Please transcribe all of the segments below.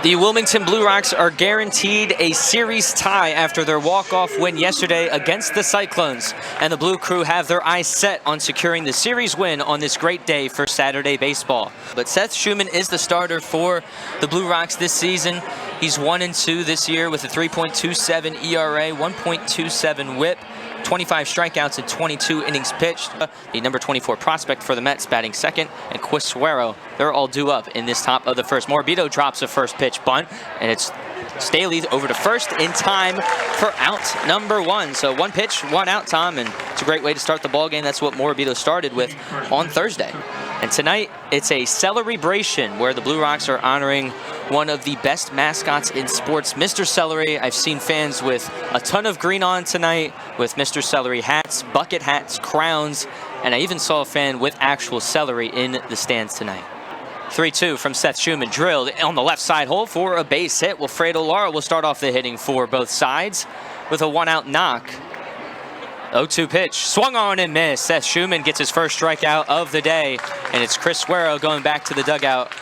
The Wilmington Blue Rocks are guaranteed a series tie after their walk-off win yesterday against the Cyclones, and the Blue Crew have their eyes set on securing the series win on this great day for Saturday baseball. But Seth Schumann is the starter for the Blue Rocks this season. He's 1-2 this year with a 3.27 ERA, 1.27 WHIP, 25 strikeouts and 22 innings pitched. The number 24 prospect for the Mets batting second, and Quisuero, they're all due up in this top of the first. Morbido drops a first pitch bunt, and it's Staley over to first in time for out number one. So one pitch, one out, Tom, and it's a great way to start the ball game. That's what Morbido started with on Thursday. And tonight, it's a celebration where the Blue Rocks are honoring one of the best mascots in sports, Mr. Celery. I've seen fans with a ton of green on tonight, with Mr. Celery hats, bucket hats, crowns, and I even saw a fan with actual celery in the stands tonight. 3-2 from Seth Schumann, drilled on the left side hole for a base hit. Wilfredo Lara will start off the hitting for both sides with a one-out knock. 0-2 pitch, swung on and missed. Seth Schumann gets his first strikeout of the day, and it's Quisuero going back to the dugout.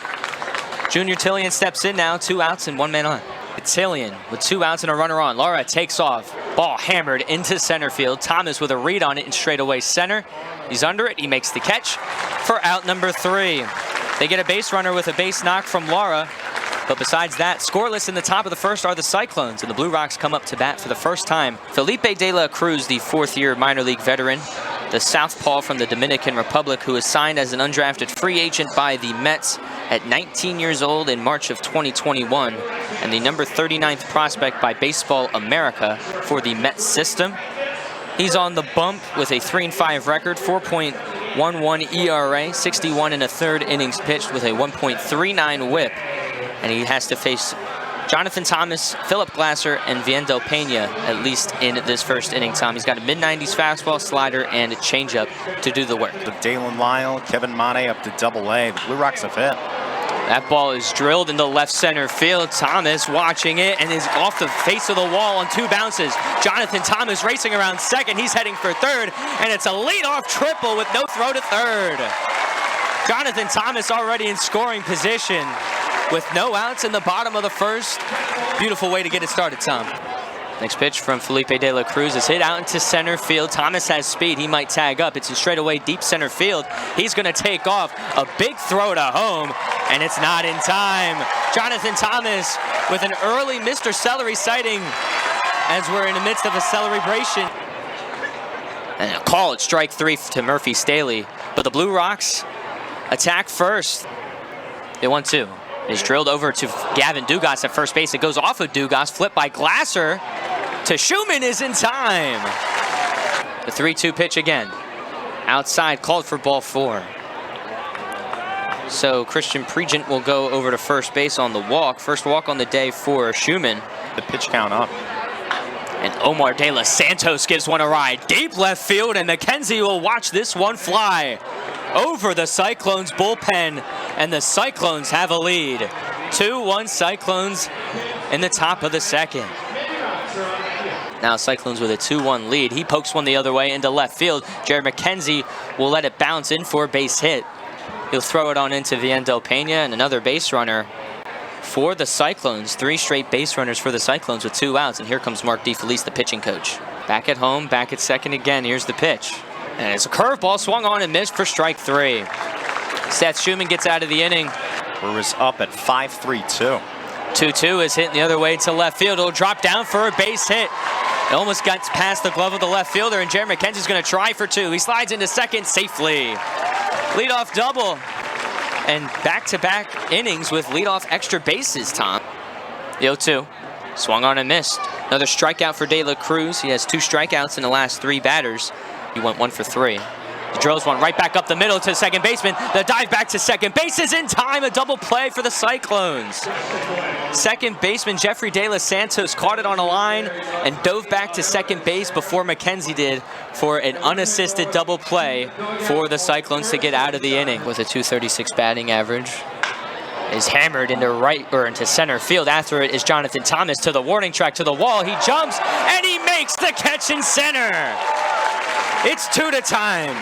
Junior Tillian steps in now, 2 outs and 1 man on. Tillian with 2 outs and a runner on. Lara takes off, ball hammered into center field. Thomas with a read on it in straightaway center. He's under it, he makes the catch for out number 3. They get a base runner with a base knock from Lara. But besides that, scoreless in the top of the first are the Cyclones, and the Blue Rocks come up to bat for the first time. Felipe de la Cruz, the 4th-year minor league veteran, the southpaw from the Dominican Republic, who was signed as an undrafted free agent by the Mets at 19 years old in March of 2021, and the number 39th prospect by Baseball America for the Mets system. He's on the bump with a 3-5 record, 4.11 ERA, 61 1/3 innings pitched with a 1.39 WHIP. And he has to face Jonathan Thomas, Philip Glasser, and Viendel Pena, at least in this first inning, Tom. He's got a mid-90s fastball, slider, and a changeup to do the work. Dalen Lyle, Kevin Mane up to Double-A. The Blue Rocks have hit. That ball is drilled into left center field. Thomas watching it and is off the face of the wall on 2 bounces. Jonathan Thomas racing around second. He's heading for third, and it's a leadoff triple with no throw to third. Jonathan Thomas already in scoring position with no outs in the bottom of the first. Beautiful way to get it started, Tom. Next pitch from Felipe de la Cruz is hit out into center field. Thomas has speed. He might tag up. It's in straightaway deep center field. He's going to take off. A big throw to home, and it's not in time. Jonathan Thomas with an early Mr. Celery sighting as we're in the midst of a celebration. And a call at strike 3 to Murphy Staley. But the Blue Rocks attack first. They 1-2. Is drilled over to Gavin Dugas at first base. It goes off of Dugas, flipped by Glasser to Schumann, is in time. The 3-2 pitch again. Outside, called for ball 4. So Christian Pregent will go over to first base on the walk. First walk on the day for Schumann. The pitch count up. And Omar De Los Santos gives one a ride. Deep left field, and McKenzie will watch this one fly over the Cyclones bullpen, and the Cyclones have a lead. 2-1 Cyclones in the top of the second. Now Cyclones with a 2-1 lead. He pokes one the other way into left field. Jared McKenzie will let it bounce in for a base hit. He'll throw it on into Viendel Pena, and another base runner for the Cyclones. 3 straight base runners for the Cyclones with 2 outs, and here comes Mark DeFelice, the pitching coach. Back at home, back at second again. Here's the pitch. And it's a curveball swung on and missed for strike 3. Seth Schumann gets out of the inning. Brewers up at 5-3-2. 2-2 is hitting the other way to left field. It'll drop down for a base hit. It almost got past the glove of the left fielder, and Jared McKenzie's going to try for 2. He slides into second safely. Leadoff double. And back-to-back innings with leadoff extra bases, Tom. The 0-2. Swung on and missed. Another strikeout for De La Cruz. He has 2 strikeouts in the last 3 batters. He went 1 for 3. He drills one right back up the middle to second baseman. The dive back to second base is in time. A double play for the Cyclones. Second baseman Jeffrey De Los Santos caught it on a line and dove back to second base before McKenzie did for an unassisted double play for the Cyclones to get out of the inning. With a .236 batting average. Is hammered into right or into center field. After it is Jonathan Thomas to the warning track, to the wall. He jumps and he makes the catch in center. It's 2 to time.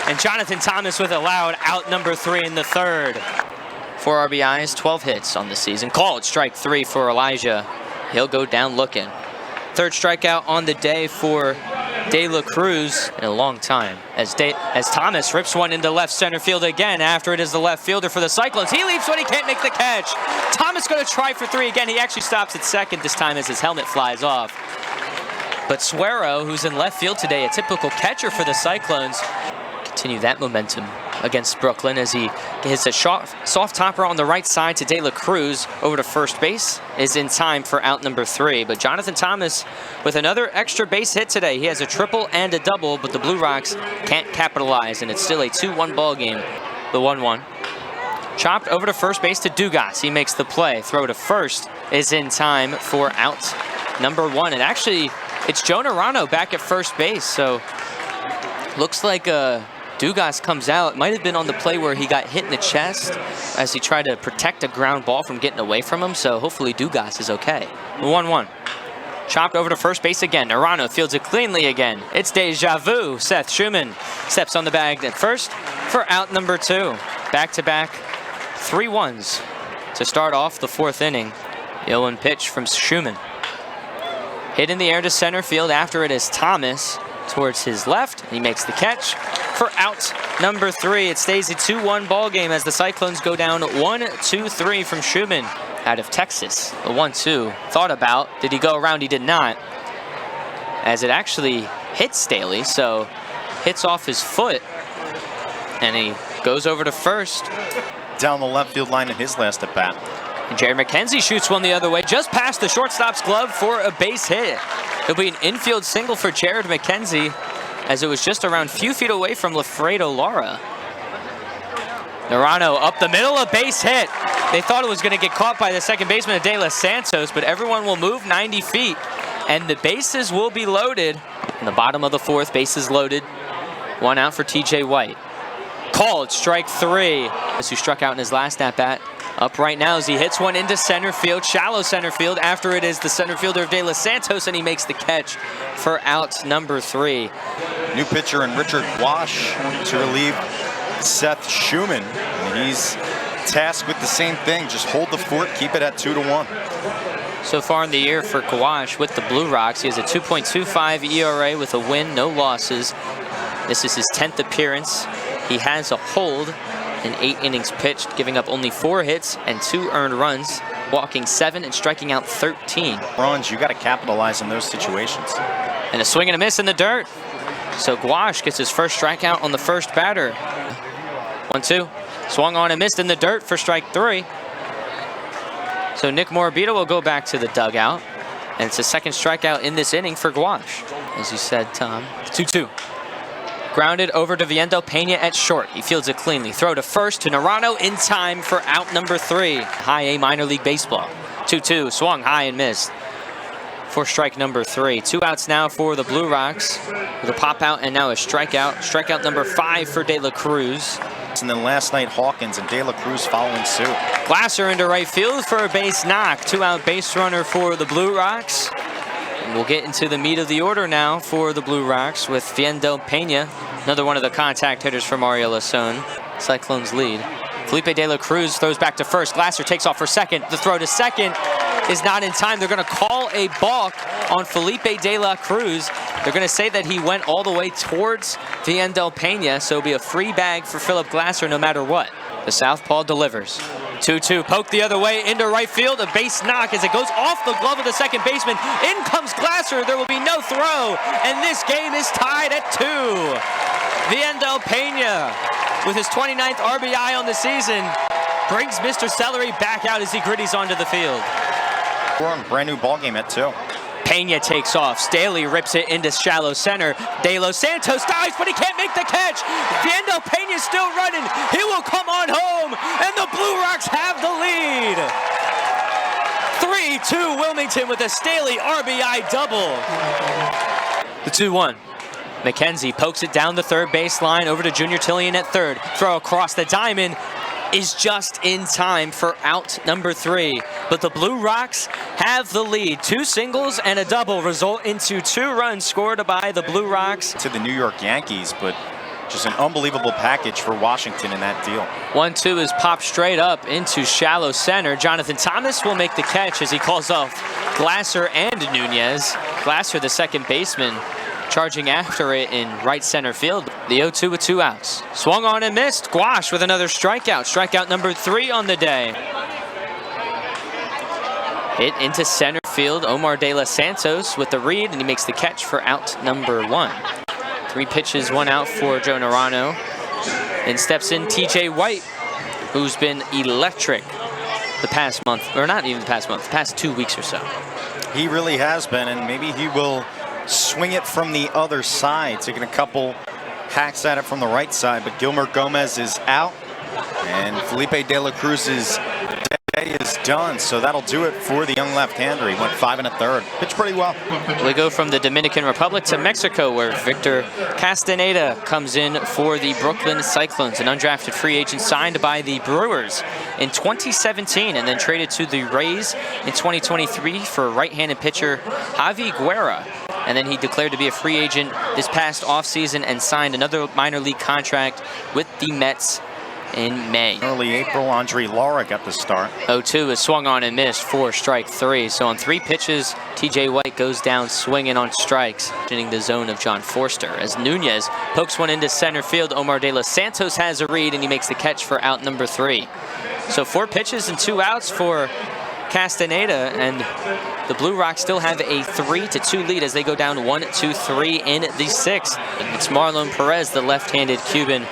And Jonathan Thomas with a loud out number 3 in the third. 4 RBIs, 12 hits on the season. Called strike 3 for Elijah. He'll go down looking. Third strikeout on the day for De La Cruz in a long time. As Thomas rips one into left center field again. After it is the left fielder for the Cyclones. He leaps when he can't make the catch. Thomas going to try for 3 again. He actually stops at second this time as his helmet flies off. But Suero, who's in left field today, a typical catcher for the Cyclones, continue that momentum against Brooklyn as he hits a soft topper on the right side to De La Cruz over to first base, is in time for out number 3. But Jonathan Thomas with another extra base hit today. He has a triple and a double, but the Blue Rocks can't capitalize, and it's still a 2-1 ball game. The 1-1. Chopped over to first base to Dugas. He makes the play. Throw to first is in time for out number 1. And actually, it's Joe Narano back at first base, so looks like Dugas comes out. Might have been on the play where he got hit in the chest as he tried to protect a ground ball from getting away from him, so hopefully Dugas is okay. 1-1. Chopped over to first base again. Narano fields it cleanly again. It's deja vu. Seth Schumann steps on the bag at first for out number 2. Back-to-back 3-1s to start off the 4th inning. The 0-1 pitch from Schumann. Hit in the air to center field. After it is Thomas towards his left. He makes the catch for out number 3. It stays a 2-1 ball game as the Cyclones go down 1-2-3 from Schumann out of Texas. The 1-2 thought about. Did he go around? He did not. As it actually hits Staley, so hits off his foot. And he goes over to first. Down the left field line in his last at bat. And Jared McKenzie shoots one the other way, just past the shortstop's glove for a base hit. It'll be an infield single for Jared McKenzie, as it was just around few feet away from Lafredo Lara. Narano up the middle, a base hit. They thought it was going to get caught by the second baseman, De Los Santos, but everyone will move 90 feet, and the bases will be loaded. In the bottom of the 4th, bases loaded. 1 out for TJ White. Called strike 3, as who struck out in his last at-bat. Up right now as he hits one into center field, shallow center field. After it is the center fielder of De Los Santos, and he makes the catch for out number 3. New pitcher in Richard Wash to relieve Seth Schumann. And he's tasked with the same thing. Just hold the fort, keep it at 2-1. So far in the year for Kawash with the Blue Rocks, he has a 2.25 ERA with a win, no losses. This is his 10th appearance. He has a hold in 8 innings pitched, giving up only 4 hits and 2 earned runs, walking 7 and striking out 13. Runs, you got to capitalize in those situations. And a swing and a miss in the dirt. So Gouache gets his first strikeout on the first batter. 1-2, swung on and missed in the dirt for strike 3. So Nick Morabito will go back to the dugout, and it's the second strikeout in this inning for Gouache. As you said, Tom, 2-2. Grounded over to Viendo Pena at short. He fields it cleanly. Throw to first to Narano in time for out number 3. High A minor league baseball. 2-2, swung high and missed for strike number 3. 2 outs now for the Blue Rocks with a pop out and now a strikeout. Strikeout number 5 for De La Cruz. And then last night, Hawkins and De La Cruz following suit. Glasser into right field for a base knock. 2-out base runner for the Blue Rocks. And we'll get into the meat of the order now for the Blue Rocks with Viendo Pena, another one of the contact hitters for Mario Lasone. Cyclones lead. Felipe De La Cruz throws back to first. Glasser takes off for second. The throw to second is not in time. They're going to call a balk on Felipe De La Cruz. They're going to say that he went all the way towards Viendo Pena, so it'll be a free bag for Philip Glasser no matter what. The southpaw delivers. 2-2, poke the other way into right field. A base knock as it goes off the glove of the second baseman. In comes Glasser. There will be no throw, and this game is tied at 2. Viendo Pena, with his 29th RBI on the season, brings Mr. Celery back out as he gritties onto the field. We're on a brand new ball game at 2. Pena takes off. Staley rips it into shallow center. De Los Santos dives, but he can't make the catch. Viendo Pena's still running. He will come on home, and the Blue Rocks have the lead. 3-2 Wilmington with a Staley RBI double. The 2-1. McKenzie pokes it down the third baseline over to Junior Tillian at third. Throw across the diamond is just in time for out number 3. But the Blue Rocks have the lead. 2 singles and a double result into 2 runs scored by the Blue Rocks. To the New York Yankees, but Just an unbelievable package for Washington in that deal. 1-2 is popped straight up into shallow center. Jonathan Thomas will make the catch as he calls off Glasser and Nunez. Glasser, the second baseman, charging after it in right center field. The 0-2 with 2 outs. Swung on and missed. Gouache with another strikeout. Strikeout number 3 on the day. Hit into center field. Omar De Los Santos with the read, and he makes the catch for out number 1. 3 pitches, 1 out for Joe Naranjo. And steps in TJ White, who's been electric the past month, or not even the past month, the past 2 weeks or so. He really has been, and maybe he will swing it from the other side, taking a couple hacks at it from the right side, but Gilmer Gomez is out, and Felipe De La Cruz's day is done, so that'll do it for the young left-hander. He went 5 1/3, pitched pretty well. We go from the Dominican Republic to Mexico, where Victor Castaneda comes in for the Brooklyn Cyclones, an undrafted free agent signed by the Brewers in 2017 and then traded to the Rays in 2023 for right-handed pitcher Javi Guerra. And then he declared to be a free agent this past offseason and signed another minor league contract with the Mets in May. Early April, Andre Lara got the start. 0-2 is swung on and missed for strike 3. So on 3 pitches, TJ White goes down swinging on strikes, hitting the zone of John Forster. As Nunez pokes one into center field, Omar De Los Santos has a read, and he makes the catch for out number 3. So 4 pitches and 2 outs for Castaneda, and the Blue Rocks still have a 3-2 lead as they go down 1-2-3 in the 6th. It's Marlon Perez, the left-handed Cuban,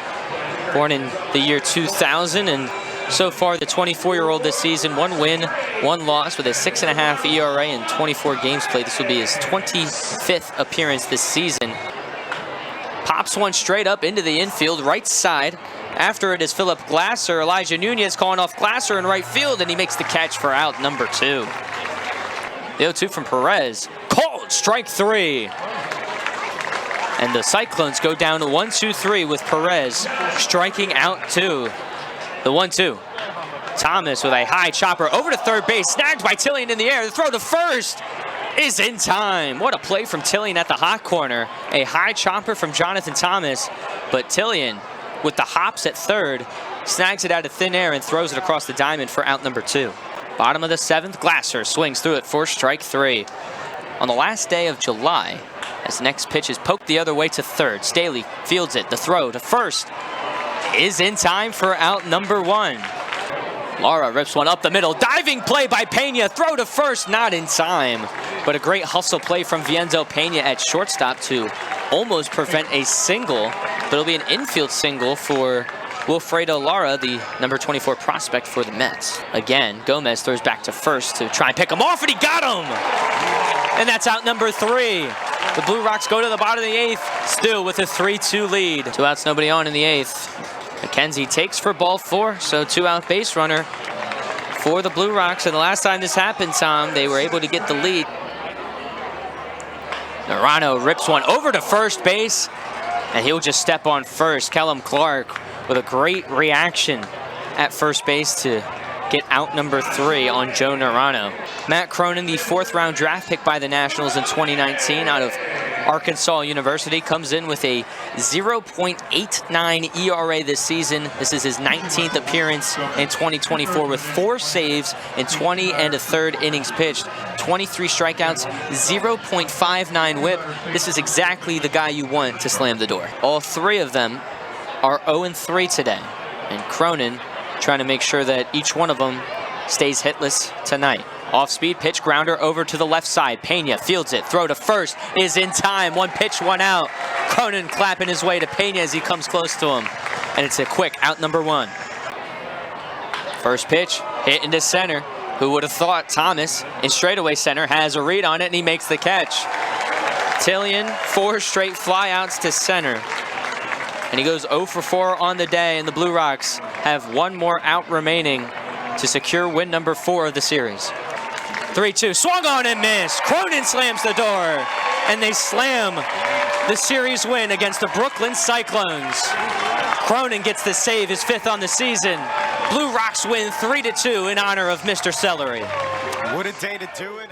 born in the year 2000, and so far the 24-year-old this season, 1 win, 1 loss with a 6.5 ERA in 24 games played. This will be his 25th appearance this season. Pops one straight up into the infield, right side. After it is Philip Glasser. Elijah Nunez calling off Glasser in right field, and he makes the catch for out number 2. The 0-2 from Perez. Called strike 3. And the Cyclones go down to 1-2-3 with Perez striking out 2. The 1-2. Thomas with a high chopper over to third base, snagged by Tillian in the air. The throw to first is in time. What a play from Tillian at the hot corner. A high chopper from Jonathan Thomas, but Tillian with the hops at third snags it out of thin air and throws it across the diamond for out number 2. Bottom of the 7th, Glasser swings through it for strike 3. On the last day of July, as the next pitch is poked the other way to third, Staley fields it. The throw to first is in time for out number 1. Lara rips one up the middle. Diving play by Pena. Throw to first, not in time. But a great hustle play from Vienzo Pena at shortstop to almost prevent a single. But it'll be an infield single for Wilfredo Lara, the number 24 prospect for the Mets. Again, Gomez throws back to first to try and pick him off, and he got him! And that's out number 3. The Blue Rocks go to the bottom of the 8th, still with a 3-2 lead. 2 outs, nobody on in the 8th. McKenzie takes for ball 4, so 2-out base runner for the Blue Rocks. And the last time this happened, Tom, they were able to get the lead. Naranjo rips one over to first base, and he'll just step on first. Kellum Clark with a great reaction at first base to get out number 3 on Joe Naranjo. Matt Cronin, the 4th-round draft pick by the Nationals in 2019 out of Arkansas University, comes in with a 0.89 ERA this season. This is his 19th appearance in 2024 with 4 saves in 20 1/3 innings pitched, 23 strikeouts, 0.59 whip. This is exactly the guy you want to slam the door. All 3 of them are 0-3 today, and Cronin trying to make sure that each one of them stays hitless tonight. Off-speed pitch, grounder over to the left side. Pena fields it. Throw to first is in time. 1 pitch, 1 out. Cronin clapping his way to Pena as he comes close to him. And it's a quick out number 1. First pitch, hit into center. Who would have thought Thomas in straightaway center has a read on it, and he makes the catch. Tillian, 4 straight flyouts to center. And he goes 0 for 4 on the day, and the Blue Rocks have 1 more out remaining to secure win number 4 of the series. 3-2, swung on and missed. Cronin slams the door, and they slam the series win against the Brooklyn Cyclones. Cronin gets the save, his 5th on the season. Blue Rocks win 3-2 in honor of Mr. Celery. What a day to do it.